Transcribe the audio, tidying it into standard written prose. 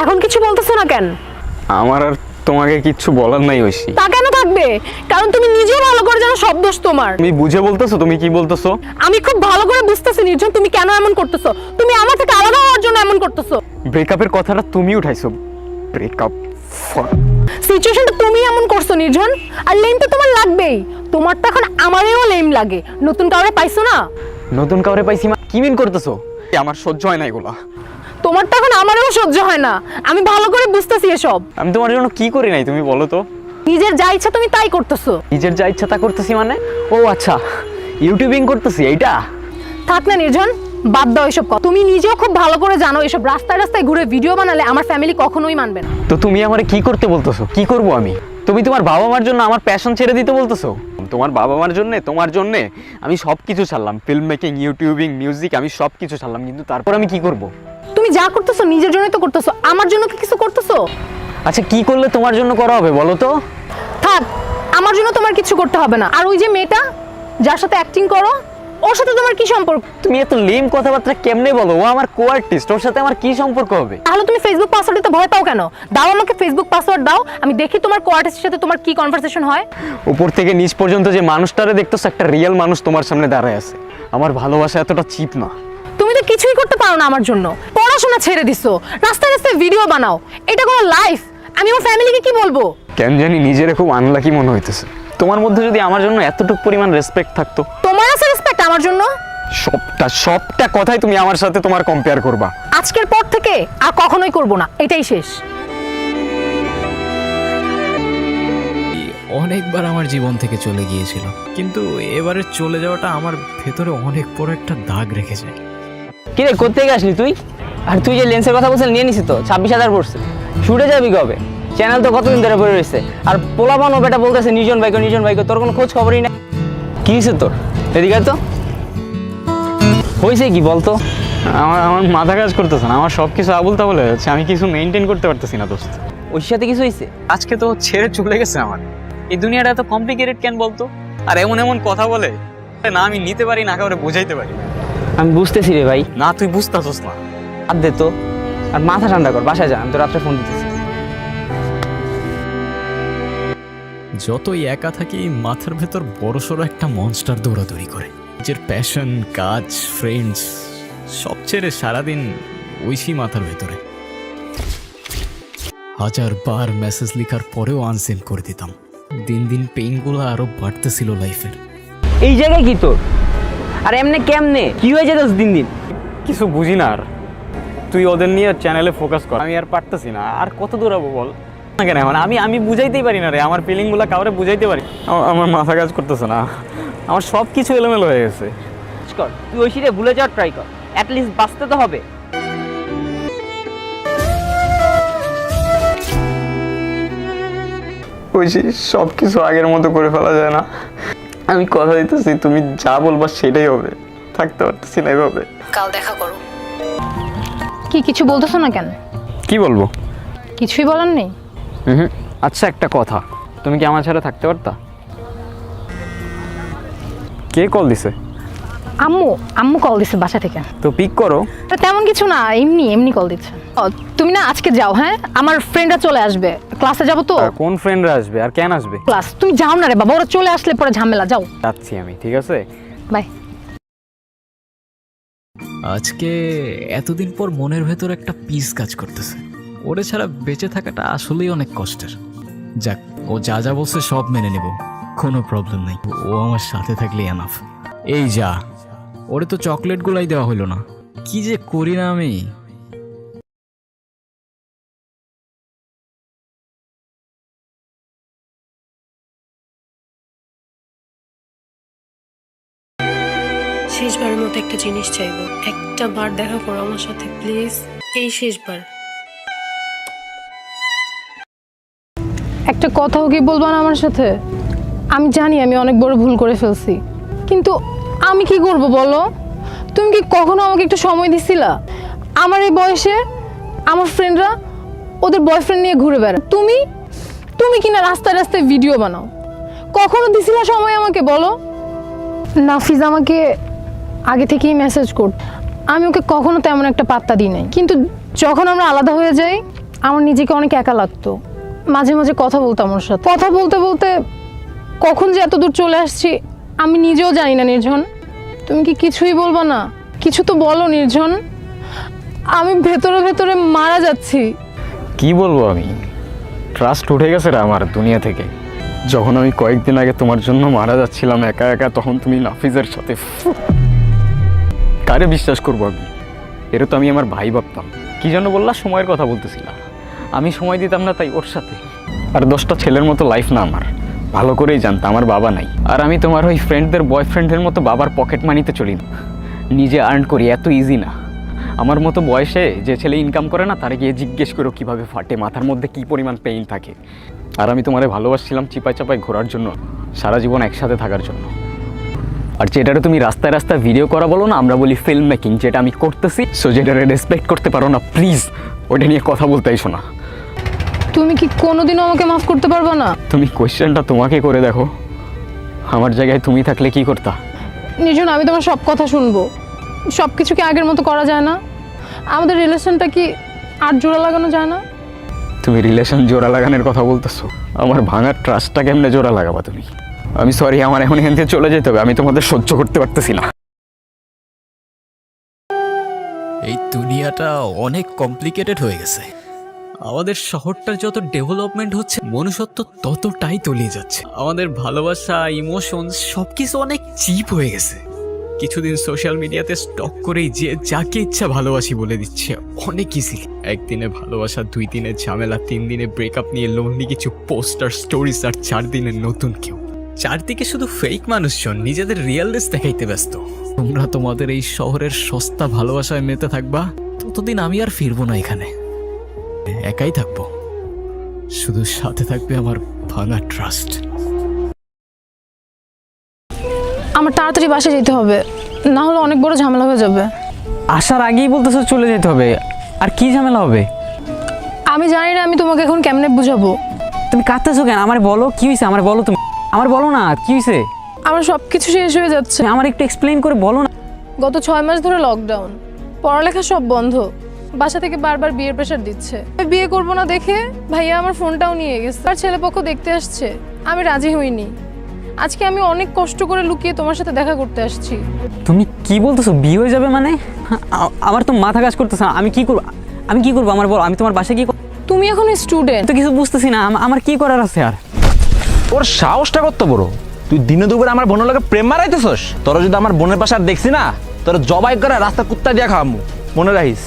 এখন কিছু বলতেছো না কেন? আমার আর তোমাকে কিচ্ছু বলার নাই ঐশী। তা কেন থাকবে? কারণ তুমি নিজেও ভালো করে জানো সব দোষ তোমার। তুমি বুঝে বলতেছো? তুমি কি বলতেছো? আমি খুব ভালো করে বুঝতেছি নির্জন, তুমি কেন এমন করতেছো। তুমি আমার থেকে আলাদা হওয়ার জন্য এমন করতেছো। ব্রেকআপের কথাটা তুমি উঠাইছো। ব্রেকআপ সিচুয়েশনটা তুমি এমন করছো নির্জন। আর লেম তো তোমার লাগবেই। তোমার তো এখন আমারেও লেম লাগে। নতুন কাউরে পাইছো না? নতুন কাউরে পাইছি কি মিন করতেছো? আমার সহ্য হয় না এগুলা। তোমার তো এখন আমারেও সহ্য হয় না। আমি ভালো করে বুঝতেছি এসব। আমি তোমার জন্য কি করি নাই তুমি বলো তো? নিজের যা ইচ্ছা তুমি তাই করতেছো। নিজের যা ইচ্ছা তা করতেছি মানে? ও আচ্ছা, ইউটিউবিং করতেছি এইটা? থাক না নির্জন, বাদ দাও এসব কথা। তুমি নিজেও খুব ভালো করে জানো এসব রাস্তায় রাস্তায় ঘুরে ভিডিও বানালে আমার ফ্যামিলি কখনোই মানবে না। তো তুমি আমারে কি করতে বলতেছো? কি করব আমি? তুমি তোমার বাবা মার জন্য আমার প্যাশন ছেড়ে দিতে বলতেছো? তোমার বাবা মার জন্য, তোমার জন্য আমি সব কিছু ছাড়লাম। ফিল্ম মেকিং, ইউটিউবিং, মিউজিক, আমি সব কিছু ছাড়লাম, কিন্তু তারপর আমি কি করব? তুমি যা করতেছো নিজের জন্যই তো করতেছো, আমার জন্য কি কিছু করতেছো? আচ্ছা, কি করলে তোমার জন্য করা হবে বলো তো? থাক, আমার জন্য তোমার কিছু করতে হবে না। আর ওই যে মেয়েটা যার সাথে অ্যাক্টিং করো, ওর সাথে তোমার কি সম্পর্ক? তুমি এত লেম কথাবার্তা কেমনে বলো? ও আমার কো-আর্টিস্ট, ওর সাথে আমার কি সম্পর্ক হবে? তাহলে তুমি ফেসবুক পাসওয়ার্ড দিতে ভয় পাও কেন? দাও আমাকে ফেসবুক পাসওয়ার্ড দাও, আমি দেখি তোমার কো-আর্টিস্টের সাথে তোমার কি কনভারসেশন হয়। উপর থেকে নিচ পর্যন্ত যে মানুষটারে দেখতেছো, একটা রিয়েল মানুষ তোমার সামনে দাঁড়ায় আছে। আমার ভালোবাসা এতটা চিপ না। তুমি তো কিছুই করতে পারো না আমার জন্য। পড়াশোনা ছেড়ে দিছো, রাস্তায় রাস্তায় ভিডিও বানাও। এটা কোনো লাইফ? আমি আমার ফ্যামিলিকে কি বলবো? কেন জানি নিজের খুব আনলাকি মনে হইতেছে। তোমার মধ্যে যদি আমার জন্য এতটুকু পরিমাণ রেসপেক্ট থাকতো। তোমার আছে রেসপেক্ট আমার জন্য? সবটা কথাই তুমি আমার সাথে তোমার কম্পেয়ার করবা। আজকের পর থেকে আর কখনোই করব না, এটাই শেষ। অনেকবার আমার জীবন থেকে চলে গিয়েছিল, কিন্তু এবারে চলে যাওয়াটা আমার ভেতরে অনেক বড় একটা দাগ রেখে যায়। কি রে, কোত্থেকে আসলি তুই? আর তুই যে লেন্সের কথা বলছিস নিয়ে নিছিস তো 26,000 পড়ছে। শুটে যাবি কবে? চ্যানেল তো কতদিন ধরে পড়ে রয়েছে। আর পোলাপান ও বেটা বলতেছে নিজন ভাইকে, তোর কোনো খোঁজ খবরই না। কি হয়েছে তোর? এদিকে আয় তো, হয়েছে কি বলতো? আমার মাথা কাজ করতেছে না। আমার সব কিছু আবুল তাবুল হয়ে যাচ্ছে। আমি কিছু মেনটেন করতে পারতেছি না দোস্ত। ওর সাথে কিছু হয়েছে? আজকে তো ছেড়ে চলে গেছে আমার। এই দুনিয়াটা এত কমপ্লিকেটেড কেন বলতো? আর এমন এমন কথা বলে না, আমি নিতে পারি না, কাউরে বোঝাইতে পারি না। আমি বুঝতেছি রে ভাই। না, তুই বুঝতেছস না। আর দে তো, আর মাথা ঠান্ডা কর, বাসায় যা, আমি তো রাত্রে ফোন দিতেছি। যতই একা থাকি, মাথার ভেতর বড়সড় একটা মনস্টার দৌড়াদৌড়ি করে। নিজের প্যাশন, কাজ, ফ্রেন্ডস সব ছেড়ে সারাদিন ঐশী মাথার ভেতরে। 1000বার মেসেজ লেখার পরেও আনসেন্ড করে দিতাম। দিন দিন পেইনগুলো আরো বাড়তেছিল লাইফের। এই জায়গায় কি তোর? আর এমনি কেমনে কি হয়ে যেত দিন দিন? কিছু বুঝি না আর। তুই ওদের নিয়ে চ্যানেলে ফোকাস কর। আমি আর পারতেছি না। আর কত দূরাবো বল না কেন? এখন আমি বুঝাইতেই পারি না রে। আমার ফিলিংগুলো কাউরে বুঝাইতে পারি। আমার মাথা কাজ করতেছে না। আমার সব কিছু এলোমেলো হয়ে গেছে। কর, তুই ঐশীরে ভুলে যাওয়ার ট্রাই কর। অ্যাটলিস্ট বাঁচতে তো হবে। ঐশী, সব কিছু আগের মতো করে ফেলা যায় না। আমি কথা দিতেছি, তুমি যা বলবা সেটাই হবে। থাকতে পারতেছি না এভাবে। কাল দেখা করো। কি কিছু বলতেছো না কেন? কি বলবো? কিছুই বলার নেই? আচ্ছা, একটা কথা, তুমি কি আমার ছাড়া থাকতে পারতা? কে কল দিছে? আম্মু কল দিছে বাসা থেকে। তো পিক করো। তেমন কিছু না, এমনি কল দিচ্ছে। তুমি না আজকে যাও, হ্যাঁ? আমার ফ্রেন্ডরা চলে আসবে, ক্লাসে যাবো তো। কোন ফ্রেন্ডরা আসবে আর কেন আসবে? ক্লাস। তুমি যাও না রে বাবা, ওরা চলে আসলে পরে ঝামেলা। যাও। যাচ্ছি আমি, ঠিক আছে? বাই। আজকে এতদিন পর মনের ভেতর একটা পিস কাজ করতেছে। ওরে ছাড়া বেঁচে থাকাটা আসলেই অনেক কষ্টের। যাক, ও যা যা বলছে সব মেনে নেব, কোনো প্রবলেম নেই। ও আমার সাথে থাকলে এনাফ। এই যা, ওরে তো চকলেট গুলাই দেওয়া হইল না। কি যে করি না আমি। শেষবারের মতো একটা জিনিস চাইবো, একটা বার দেখা করো আমার সাথে প্লিজ, এই শেষবার। একটা কথাও কি বলবা না আমার সাথে? আমি জানি আমি অনেক বড় ভুল করে ফেলছি, কিন্তু আমি কি করব বলো? তুমি কি কখনো আমাকে একটু সময় দিছিলা? আমার এই বয়সে আমার ফ্রেন্ডরা ওদের বয়ফ্রেন্ড নিয়ে ঘুরে বেড়ায়, তুমি কিনা রাস্তায় রাস্তায় ভিডিও বানাও। কখনো দিছিলা সময় আমাকে বলো? নাফিজ আমাকে আগে থেকেই মেসেজ করত, আমি ওকে কখনো তেমন একটা পাত্তা দিই নাই, কিন্তু যখন আমরা আলাদা হয়ে যাই আমার নিজেকে অনেক একা লাগতো। মাঝে মাঝে কথা বলতাম ওর সাথে, কথা বলতে বলতে কখন যে এত দূর চলে আসছি আমি নিজেও জানি না। নির্জন, তুমি কি কিছুই বলবা না? কিছু তো বলো নির্জন, আমি ভেতরে ভেতরে মারা যাচ্ছি। কি বলবো, আমি ট্রাস্ট উঠে গেছে রে আমার দুনিয়া থেকে। যখন আমি কয়েকদিন আগে তোমার জন্য মারা যাচ্ছিলাম একা একা, তখন তুমি নাফিজের সাথে কারে বিশ্বাস করবো আমি? এর তো আমি আমার ভাই ভাবতাম। কি যেন বললা, সময়ের কথা বলতেছিলাম। আমি সময় দিতাম না তাই ওর সাথে। আর 10টা ছেলের মতো লাইফ না আমার, ভালো করেই জানতাম আমার বাবা নাই। আর আমি তোমার ওই ফ্রেন্ডদের বয়ফ্রেন্ডের মতো বাবার পকেট মানিতে চলি না, নিজে আর্ন করি। এত ইজি না। আমার মতো বয়সে যে ছেলে ইনকাম করে না, তারে গিয়ে জিজ্ঞেস করো কীভাবে ফাটে, মাথার মধ্যে কী পরিমাণ পেইন থাকে। আর আমি তোমারে ভালোবাসছিলাম চিপায় চাপায় ঘোরার জন্য, সারা জীবন একসাথে থাকার জন্য। আর যেটারে তুমি রাস্তায় রাস্তায় ভিডিও করা বলো না, আমরা বলি ফিল্ম মেকিং, যেটা আমি করতেছি। সো যেটারে রেসপেক্ট করতে পারো না, প্লিজ ওটা নিয়ে কথা বলতে এসো না। তুমি কি কোনোদিনও আমাকে মাফ করতে পারবা না? তুমি কোয়েশ্চেনটা তোমাকে করে দেখো, আমার জায়গায় তুমি থাকলে কি করতা? নির্জন, আমি তোমার সব কথা শুনবো। সব কিছু কি আগের মতো করা যায় না? আমাদের রিলেশনটা কি আর জোড়া লাগানো যায় না? তুমি রিলেশন জোড়া লাগানোর কথা বলতেছো, আমার ভাঙার ট্রাস্টটা কেমনে জোড়া লাগাবা তুমি? আমি সরি, আমার এখন এখান থেকে চলে যেতে হবে। আমি তোমাদের সহ্য করতে পারতেছি না। এই দুনিয়াটা অনেক কমপ্লিকেটেড হয়ে গেছে। আমাদের শহরটার যত ডেভেলপমেন্ট হচ্ছে, মনুষ্যত্ব ততটাই তলিয়ে যাচ্ছে। আমাদের ভালোবাসা, ইমোশনস সবকিছু অনেক চিপ হয়ে গেছে। কিছুদিন সোশ্যাল মিডিয়াতে স্টক করেই যে যাকে ইচ্ছা ভালোবাসি বলে দিচ্ছে অনেক ইজিলি। একদিনে ভালোবাসা, 2 দিনে ঝামেলা, 3 দিনে ব্রেকআপ নিয়ে লোনলি কিছু পোস্টার স্টোরিজ, আর 4 দিনে নতুন কেউ। চারদিকে শুধু ফেক মানুষজন নিজেদের রিয়েলনেস দেখাইতে ব্যস্ত। তোমরা তোমাদের এই শহরের সস্তা ভালোবাসায় মেতে থাকবা, ততদিন আমি আর ফিরবো না এখানে। একাই থাকবো, শুধু সাথে থাকবে আমার ভাঙা ট্রাস্ট। আমার তাড়াতাড়ি বাসায় যেতে হবে, না হলে অনেক বড় ঝামেলা হয়ে যাবে। আসার আগেই বলতেছো চলে যেতে হবে, আর কি ঝামেলা হবে? আমি জানি না আমি তোমাকে এখন কেমনে বুঝাবো। তুমি কাঁদতেছো কেন? আমার বলো কি হয়েছে, আমার বলো। তুমি আমার বলো না কি হয়েছে। আমার সব কিছু শেষ হয়ে যাচ্ছে। আমার একটু এক্সপ্লেইন করে বলো না। গত 6 মাস ধরে লকডাউন, পড়ালেখা সব বন্ধ। বাসা থেকে বারবার বিয়ের প্রেশার দিচ্ছে। আমি বিয়ে করবো না দেখে ভাইয়া আমার ফোনটাও নিয়ে গেছে। আর ছেলেপক্ষ দেখতে আসছে, আমি রাজি হইনি। আজকে আমি অনেক কষ্ট করে লুকিয়ে তোমার সাথে দেখা করতে আসছি। তুমি কি বলতেছো? বিয়ে হয়ে যাবে মানে? আমার তো মাথা কাজ করতেছে না। আমি কি করবো? আমার বলো, আমি তোমার বাসায় কি করবো? তুমি এখন স্টুডেন্ট। তো কিছু বুঝতেছি না, আমার কি করার আছে আর? ওর সাহসটা কত বড়! তুই দিনে দুপুরে আমার বোনের লোকে প্রেম মারাইতেছস? তোরা যদি আমার বোনের পাশে আর দেখছি না, তোরা জবাই করে রাস্তা কুত্তা দিয়া খাওয়ামু, মনে রাখিস।